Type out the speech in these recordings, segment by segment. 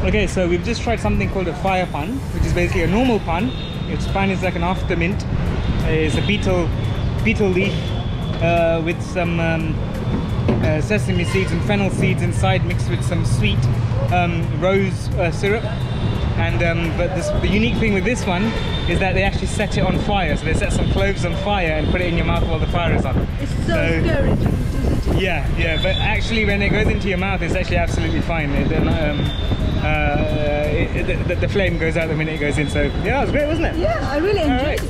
Okay, so we've just tried something called a fire paan, which is basically a normal paan. Its paan is like an aftermint. It's a beetle leaf with some sesame seeds and fennel seeds inside, mixed with some sweet rose syrup. And but the unique thing with this one is that they actually set it on fire. So they set some cloves on fire and put it in your mouth while the fire is on. It's so scary. Yeah, but actually when it goes into your mouth, it's actually absolutely fine. The flame goes out the minute it goes in, so yeah, it was great, wasn't it? Yeah, I really enjoyed it.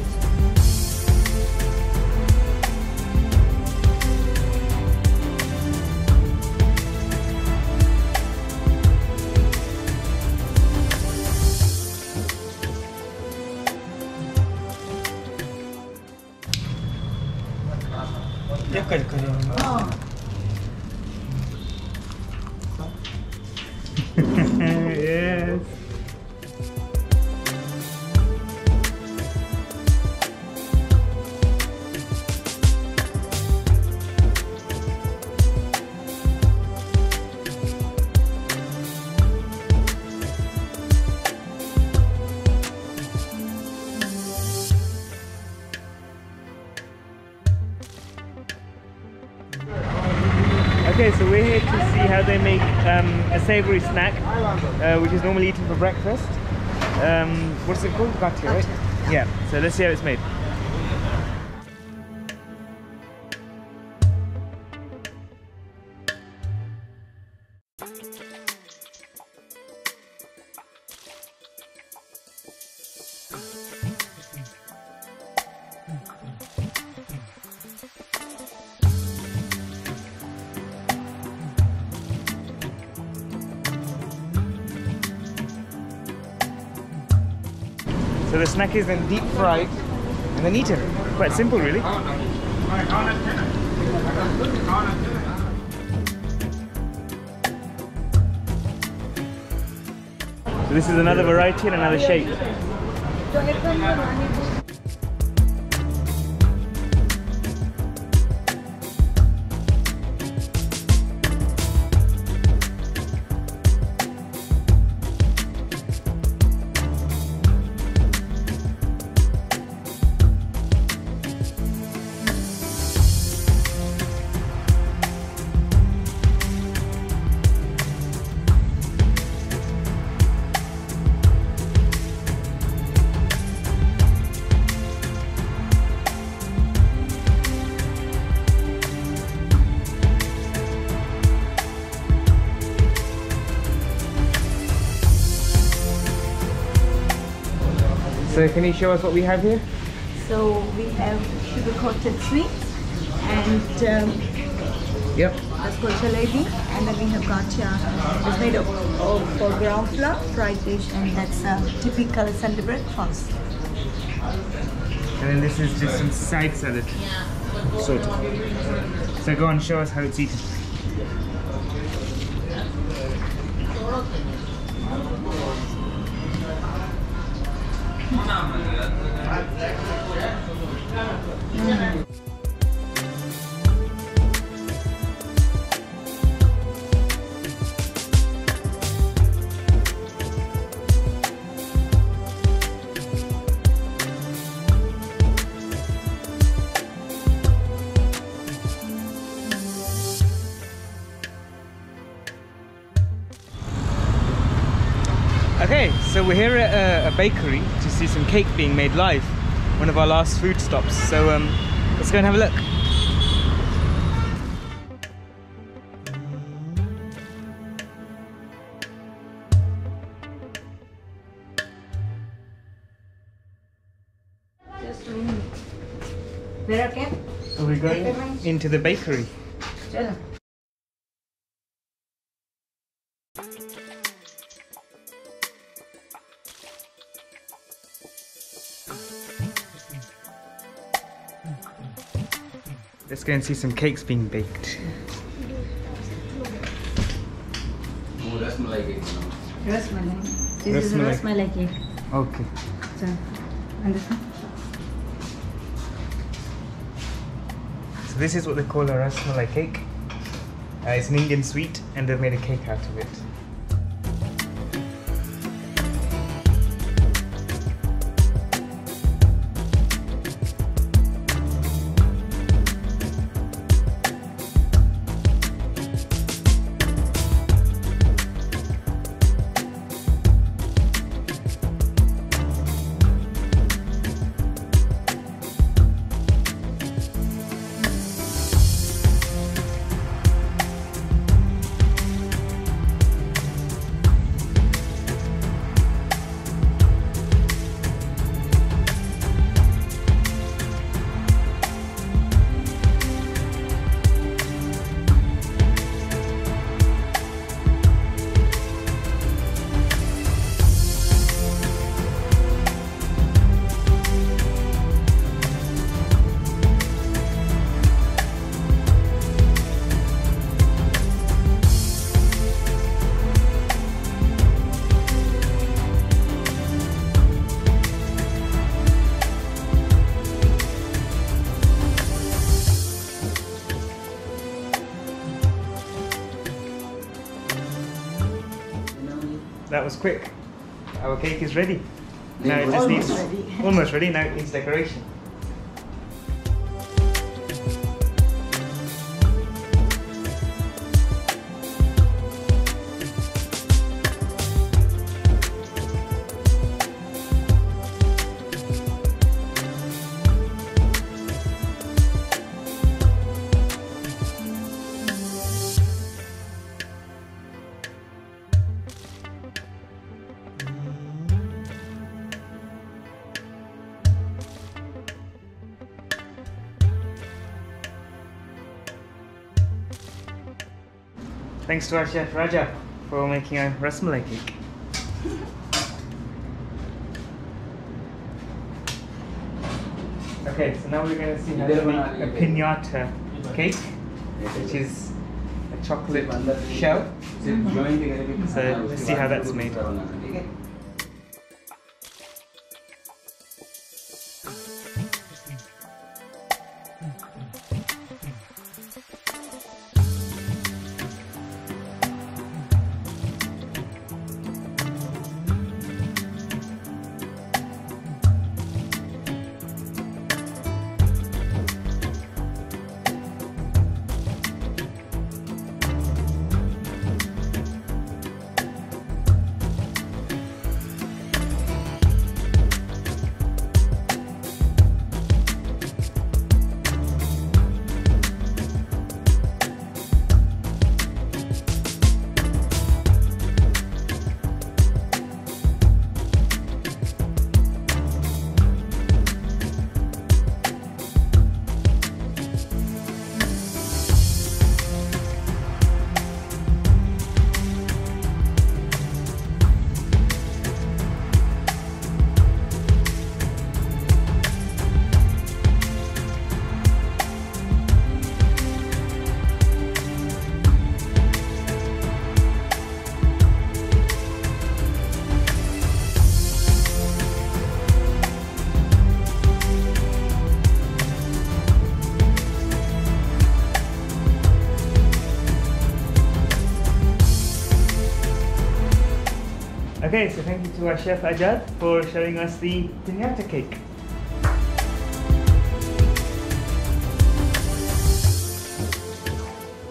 Yes. Okay, so we're here to see how they make a savory snack, which is normally eaten for breakfast. What's it called? Gatti, right? Yeah, so let's see how it's made. So the snack is then deep fried and then eaten. Quite simple, really. So this is another variety and another shape. So can you show us what we have here? So we have sugar-coated sweets and yep, that's called jalebi, and then we have got it's made of ground flour fried dish, and that's typical Sunday breakfast. And then this is just some side salad, sort of. So go on, show us how it's eaten. Okay, so we're here at a bakery to see some cake being made live, one of our last food stops. So Let's go and have a look. Just a minute. Where okay? So we're going into the bakery. Chalo. Let's go and see some cakes being baked. Rasmalai. This is a Rasmalai. rasmalai cake. Okay. So, and this one? So this is what they call a rasmalai cake. It's an Indian sweet and they've made a cake out of it. That was quick. Our cake is ready. Now it just needs almost ready. Now it needs decoration. Thanks to our chef Raja for making a rasmalai cake. Okay, so now we're going to see how to make a piñata cake, which is a chocolate shell. So let's see how that's made. Okay, so thank you to our chef Ajad for showing us the piñata cake.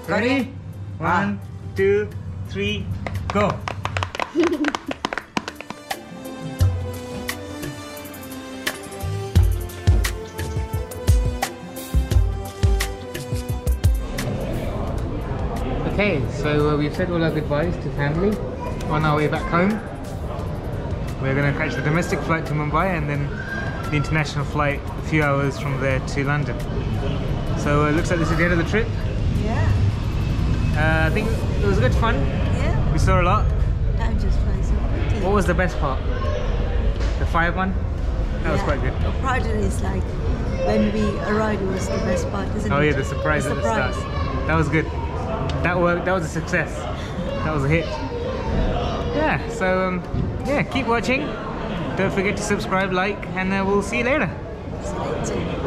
Ready? 1, 2, 3, go! Okay, so we've said all our goodbyes to family on our way back home. We're going to catch the domestic flight to Mumbai and then the international flight a few hours from there to London. So it looks like this is the end of the trip. Yeah. I think it was good fun. Yeah. We saw a lot. Time just flies so quickly. What was the best part? The fire one? That was quite good. The part is like when we arrived, it was the best part, isn't it? Oh yeah, the surprise at the start. That was good. That worked. That was a success. That was a hit. Yeah. So yeah, keep watching. Don't forget to subscribe, like, and we'll see you later. See you later.